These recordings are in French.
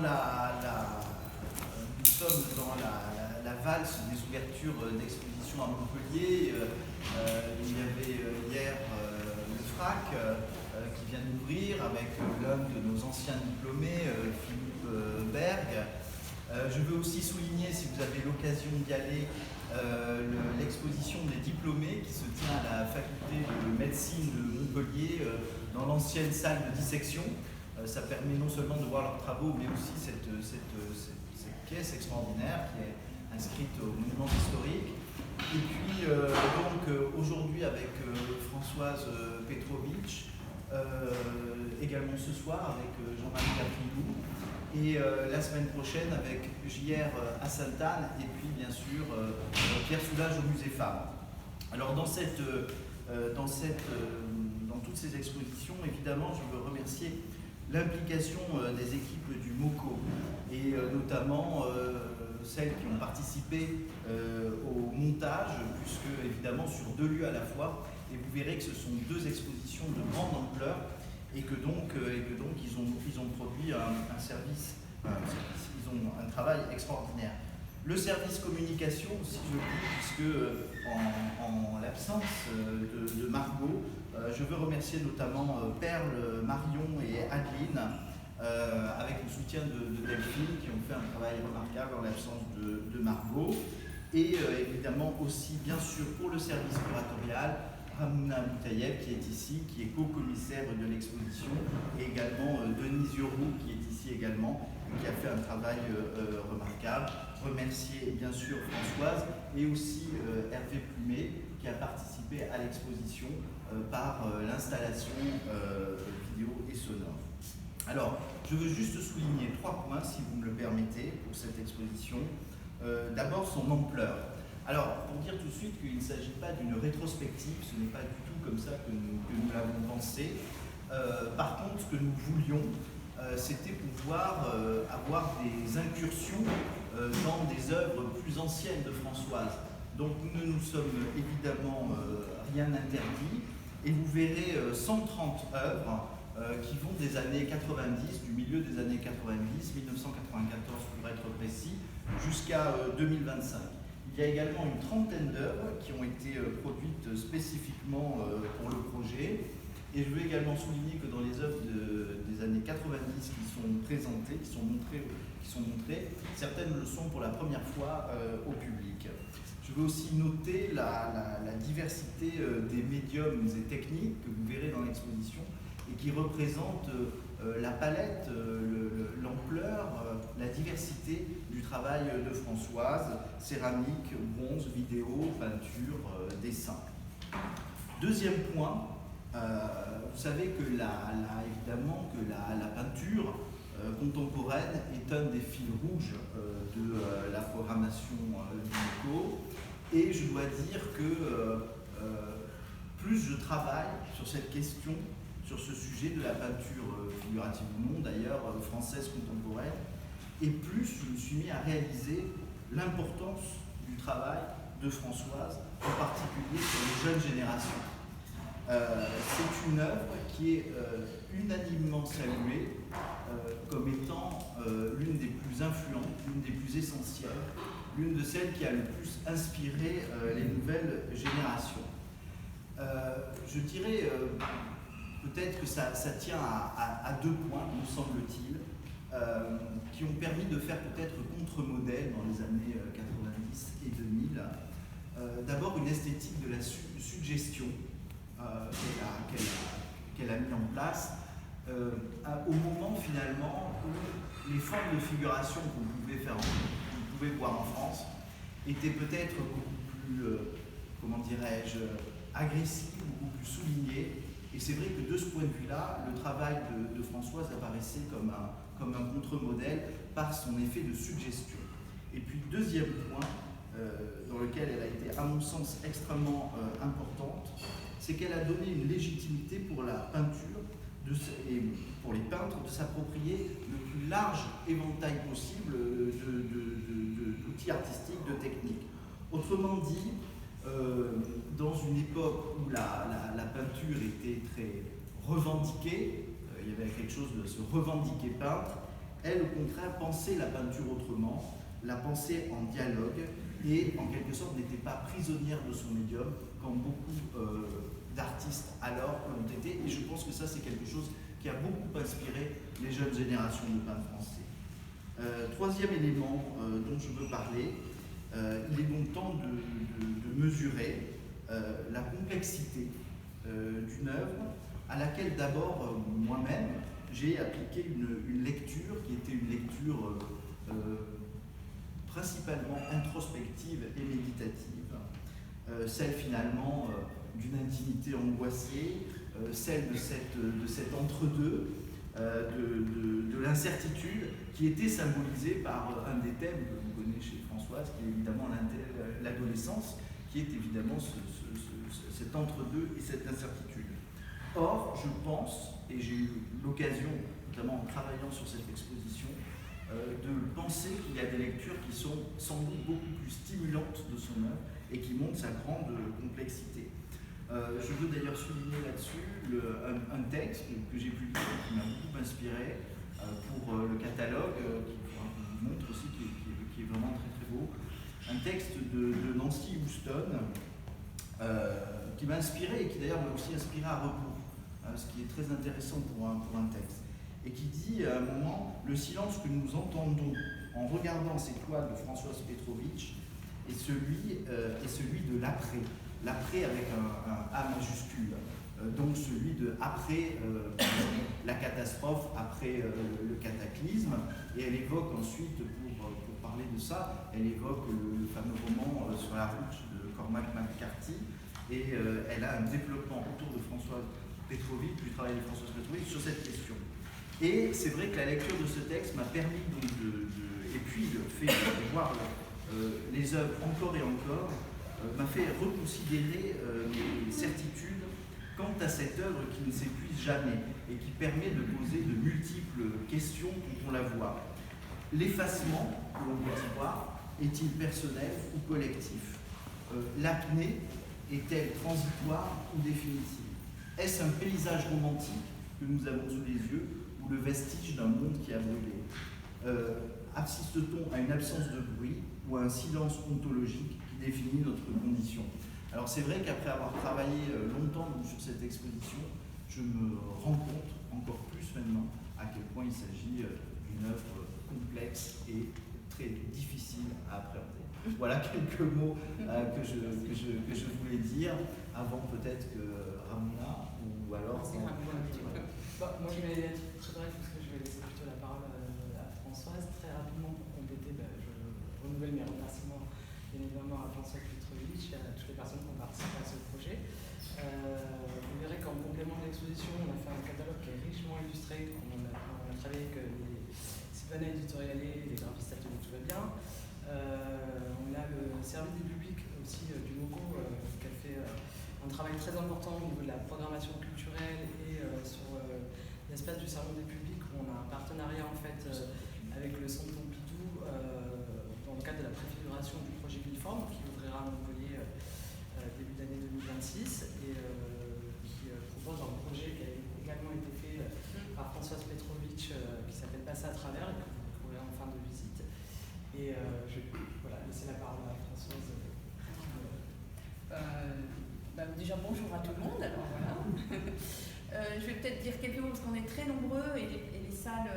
nous sommes dans la valse des ouvertures d'expositions à Montpellier. Il y avait hier le FRAC qui vient d'ouvrir avec l'un de nos anciens diplômés, Philippe Berg. Je veux aussi souligner, si vous avez l'occasion d'y aller, l'exposition des diplômés qui se tient à la faculté de médecine de Montpellier dans l'ancienne salle de dissection. Ça permet non seulement de voir leurs travaux, mais aussi cette pièce extraordinaire qui est inscrite aux monuments historiques. Et puis aujourd'hui avec Françoise Petrovitch, également ce soir avec Jean-Marie Caprilou, et la semaine prochaine avec JR Assaltan, et puis bien sûr Pierre Soulages au Musée Femmes. Alors dans toutes ces expositions, évidemment, je veux remercier l'implication des équipes du MOCO, et notamment celles qui ont participé au montage, puisque évidemment sur 2 lieux à la fois, et vous verrez que ce sont 2 expositions de grande ampleur, et que donc ils ont produit un service, ils ont un travail extraordinaire. Le service communication, si je le dis, puisque en l'absence de Margot, je veux remercier notamment Perle, Marion et Adeline, avec le soutien de Delphine, qui ont fait un travail remarquable en l'absence de Margot. Et évidemment aussi, bien sûr, pour le service curatorial, Ramouna Boutayev qui est ici, qui est co-commissaire de l'exposition, et également Denise Yorou qui est ici également, qui a fait un travail remarquable. Remercier bien sûr Françoise et aussi Hervé Plumet qui a participé à l'exposition par l'installation vidéo et sonore. Alors, je veux juste souligner 3 points, si vous me le permettez, pour cette exposition. D'abord, son ampleur. Alors, pour dire tout de suite qu'il ne s'agit pas d'une rétrospective, ce n'est pas du tout comme ça que nous l'avons pensé. Par contre, ce que nous voulions, c'était pouvoir avoir des incursions dans des œuvres plus anciennes de Françoise. Donc, nous ne nous sommes évidemment rien interdit, et vous verrez 130 œuvres qui vont des années 90, du milieu des années 90, 1994 pour être précis, jusqu'à 2025. Il y a également une trentaine d'œuvres qui ont été produites spécifiquement pour le projet. Et je veux également souligner que dans les œuvres des années 90 qui sont présentées, qui sont montrées, certaines le sont pour la première fois au public. Je veux aussi noter la diversité des médiums et techniques que vous verrez dans l'exposition et qui représentent la palette, l'ampleur, la diversité du travail de Françoise, céramique, bronze, vidéo, peinture, dessin. Deuxième point, vous savez que évidemment que la peinture contemporaine est un des fils rouges de la programmation du MOCO, et je dois dire que plus je travaille sur cette question, sur ce sujet de la peinture figurative ou non d'ailleurs, française contemporaine, et plus je me suis mis à réaliser l'importance du travail de Françoise, en particulier sur les jeunes générations. C'est une œuvre qui est unanimement saluée comme étant l'une des plus influentes, l'une des plus essentielles, l'une de celles qui a le plus inspiré les nouvelles générations. Je dirais peut-être que ça tient à 2 points, me semble-t-il, qui ont permis de faire peut-être contre-modèle dans les années 90 et 2000. D'abord, une esthétique de la suggestion qu'elle a mis en place au moment finalement où les formes de figuration qu'on pouvait voir en France étaient peut-être beaucoup plus, comment dirais-je, agressives, beaucoup plus soulignées. Et c'est vrai que de ce point de vue-là, le travail de Françoise apparaissait comme un contre-modèle par son effet de suggestion. Et puis, deuxième point, dans lequel elle a été, à mon sens, extrêmement importante, c'est qu'elle a donné une légitimité pour la peinture et pour les peintres de s'approprier le plus large éventail possible d'outils artistiques, de techniques. Autrement dit, dans une époque où la peinture était très revendiquée, il y avait quelque chose de se revendiquer peintre, elle, au contraire, pensait la peinture autrement, la pensait en dialogue et, en quelque sorte, n'était pas prisonnière de son médium, comme beaucoup d'artistes alors l'ont été. Et je pense que ça, c'est quelque chose qui a beaucoup inspiré les jeunes générations de peintres français. Troisième élément dont je veux parler, il est donc temps de mesurer la complexité d'une œuvre à laquelle d'abord moi-même j'ai appliqué une lecture qui était une lecture principalement introspective et méditative, celle finalement d'une intimité angoissée, celle de cet entre-deux, de l'incertitude qui était symbolisée par un des thèmes que vous connaissez chez Françoise, qui est évidemment l'adolescence, qui est évidemment cet entre-deux et cette incertitude. Or, je pense, et j'ai eu l'occasion, notamment en travaillant sur cette exposition, de penser qu'il y a des lectures qui sont sans doute beaucoup plus stimulantes de son œuvre et qui montrent sa grande complexité. Je veux d'ailleurs souligner là-dessus un texte que j'ai publié qui m'a beaucoup inspiré pour le catalogue, qui vous montre aussi, qui est vraiment très très beau. Un texte de Nancy Houston qui m'a inspiré et qui d'ailleurs m'a aussi inspiré à rebours, ce qui est très intéressant pour un texte. Et qui dit à un moment, le silence que nous entendons en regardant ces toiles de Françoise Petrovitch est celui de l'après. L'après avec un A majuscule. Donc celui de après la catastrophe, après le cataclysme. Et elle évoque ensuite, pour parler de ça, elle évoque le fameux roman Sur la route de Cormac McCarthy. Et elle a un développement autour de Françoise Petrovitch, du travail de Françoise Petrovitch sur cette question. Et c'est vrai que la lecture de ce texte m'a permis donc et puis le fait de voir les œuvres encore et encore, m'a fait reconsidérer mes certitudes quant à cette œuvre qui ne s'épuise jamais et qui permet de poser de multiples questions quand on la voit. L'effacement, que l'on peut y voir, est-il personnel ou collectif? L'apnée est-elle transitoire ou définitive? Est-ce un paysage romantique que nous avons sous les yeux ou le vestige d'un monde qui a brûlé? Assiste-t-on à une absence de bruit ou à un silence ontologique qui définit notre condition? Alors c'est vrai qu'après avoir travaillé longtemps sur cette exposition, je me rends compte encore plus maintenant à quel point il s'agit d'une œuvre complexe et très difficile à appréhender. Voilà quelques mots que je voulais dire avant peut-être que Ramona ou alors... Moi je vais être très bref parce que je vais laisser plutôt la parole à Françoise. Très rapidement pour compléter, je renouvelle mes remerciements bien évidemment à Françoise Petrovitch et à toutes les personnes qui ont participé à ce projet. Vous verrez qu'en complément de l'exposition, on a fait un catalogue qui est richement illustré. On a travaillé avec les Sylvana Editoriale et les graphistes ateliers Tout va bien. On a le service du public aussi du MoCo qui a fait un travail très important au niveau de la programmation culturelle et sur l'espace du salon des publics où on a un partenariat en fait avec le Centre Pompidou dans le cadre de la préfiguration du projet Uniforme qui ouvrira à Montpellier début d'année 2026 et qui propose un projet qui a également été fait par Françoise Petrovitch qui s'appelle Passer à travers et que vous trouverez en fin de visite. Et je vais laisser la parole à Françoise. Déjà bonjour à tout le monde. Alors voilà. Je vais peut-être dire quelques mots parce qu'on est très nombreux et les salles,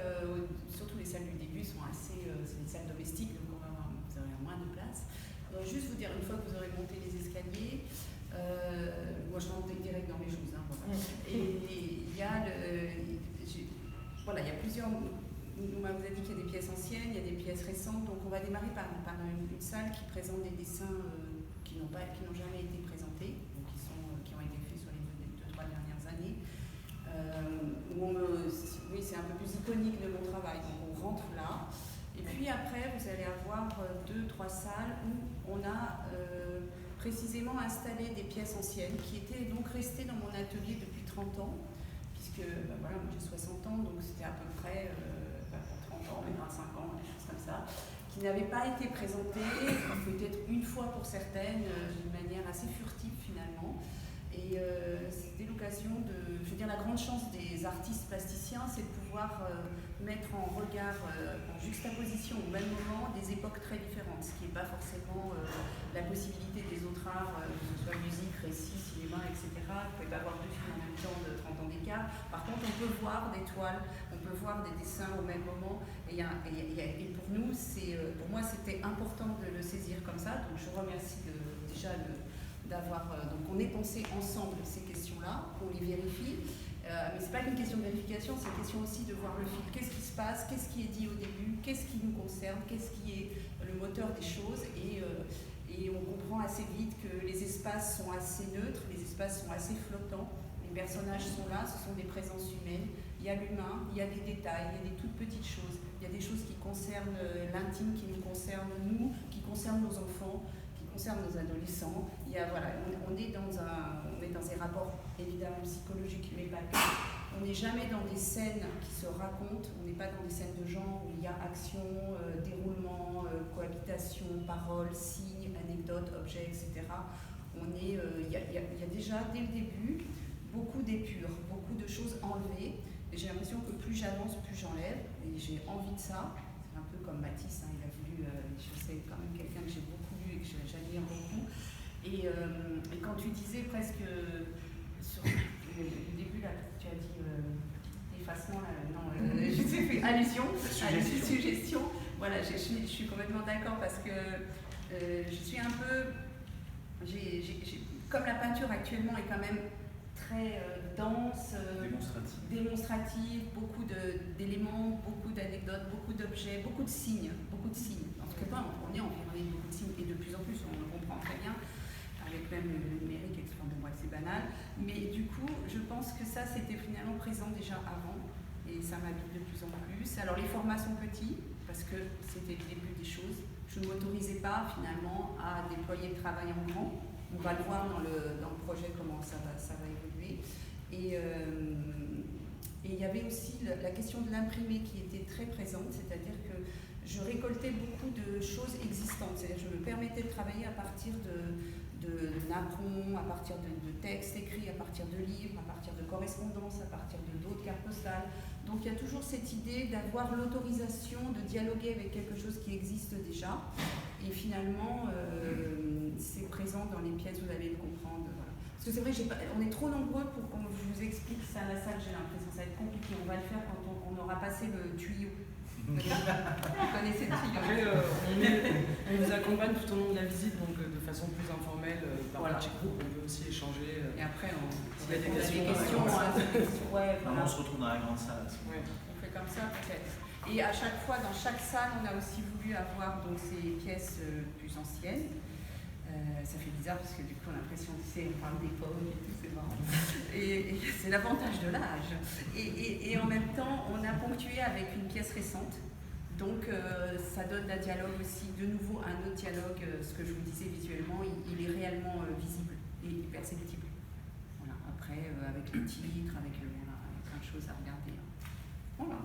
surtout les salles du début, sont assez, c'est des salles domestiques donc vous aurez moins de place. Juste vous dire une fois que vous aurez monté les escaliers, moi je rentre direct dans mes choses. Voilà. Et il y a il y a plusieurs. On vous a dit qu'il y a des pièces anciennes, il y a des pièces récentes, donc on va démarrer par une salle qui présente des dessins qui n'ont jamais été présentés, donc qui ont été faits sur les 2-3 dernières années. Oui, c'est un peu plus iconique de mon travail, donc on rentre là. Et puis après, vous allez avoir 2-3 salles où on a précisément installé des pièces anciennes qui étaient donc restées dans mon atelier depuis 30 ans, puisque moi j'ai 60 ans, donc c'était à peu près... 30 ans, 25 ans, des choses comme ça, qui n'avaient pas été présentées, peut-être une fois pour certaines, d'une manière assez furtive finalement. Et c'était l'occasion de, je veux dire, la grande chance des artistes plasticiens, c'est de pouvoir mettre en regard, en juxtaposition au même moment, des époques très différentes, ce qui n'est pas forcément la possibilité des autres arts, que ce soit musique, récit, cinéma, etc. Vous ne pouvez pas voir deux films en même temps de 30 ans d'écart. Par contre, on peut voir des toiles, on peut voir des dessins au même moment. Et pour nous, pour moi, c'était important de le saisir comme ça. Donc je remercie déjà d'avoir. Donc on ait pensé ensemble ces questions-là, qu'on les vérifie. Mais ce n'est pas qu'une question de vérification, c'est une question aussi de voir le fil. Qu'est-ce qui se passe? Qu'est-ce qui est dit au début? Qu'est-ce qui nous concerne? Qu'est-ce qui est le moteur des choses? Et on comprend assez vite que les espaces sont assez neutres, les espaces sont assez flottants. Les personnages sont là, ce sont des présences humaines. Il y a l'humain, il y a des détails, il y a des toutes petites choses. Il y a des choses qui concernent l'intime, qui nous concernent nous, qui concernent nos enfants, qui concernent nos adolescents. On est dans des rapports évidemment psychologiques, mais pas que. On n'est jamais dans des scènes qui se racontent, on n'est pas dans des scènes de genre où il y a action, déroulement, cohabitation, paroles, signes, anecdotes, objets, etc. Il y a déjà, dès le début, beaucoup d'épures, beaucoup de choses enlevées. Et j'ai l'impression que plus j'avance, plus j'enlève. Et j'ai envie de ça. C'est un peu comme Matisse, hein, il a voulu, c'est quand même quelqu'un que j'ai beaucoup lu et que j'admire beaucoup. Et quand tu disais presque sur le début, là, tu as dit effacement, je t'ai fait allusion à une suggestion. Voilà, je suis complètement d'accord parce que je suis un peu. Comme la peinture actuellement est quand même très dense, démonstrative, beaucoup d'éléments, beaucoup d'anecdotes, beaucoup d'objets, beaucoup de signes. Parce que on est environné de beaucoup de signes et de plus en plus, on le comprend très bien, avec même le numérique, c'est banal. Mais du coup, je pense que ça, c'était finalement présent déjà avant et ça m'habite de plus en plus. Alors les formats sont petits parce que c'était le début des choses. Je ne m'autorisais pas finalement à déployer le travail en grand. On va le voir dans le projet comment ça va évoluer. Et il y avait aussi la question de l'imprimé qui était très présente, c'est-à-dire que je récoltais beaucoup de choses existantes. C'est-à-dire que je me permettais de travailler à partir de napperons, à partir de textes écrits, à partir de livres, à partir de correspondances, à partir d'autres cartes postales. Donc il y a toujours cette idée d'avoir l'autorisation de dialoguer avec quelque chose qui existe déjà. Et finalement, c'est présent dans les pièces, vous allez le comprendre. Voilà. Parce que c'est vrai, on est trop nombreux pour qu'on vous explique ça à la salle, j'ai l'impression que ça va être compliqué. On va le faire quand on aura passé le tuyau. Vous connaissez le tuyau. Après, on vous accompagne tout au long de la visite, donc de façon plus informelle, par petit groupe, on peut aussi échanger. Et après, s'il y a des questions. On se retrouve dans la grande salle. Ouais. On fait comme ça, peut-être. Et à chaque fois, dans chaque salle, on a aussi voulu avoir donc, ces pièces plus anciennes. Ça fait bizarre parce que du coup, on a l'impression on parle d'époque et tout, c'est marrant. Et c'est l'avantage de l'âge. Et en même temps, on a ponctué avec une pièce récente. Donc, ça donne un dialogue aussi, de nouveau, un autre dialogue. Ce que je vous disais visuellement, il est réellement visible et perceptible. Voilà. Après, avec les titres, avec plein de choses à regarder. Voilà.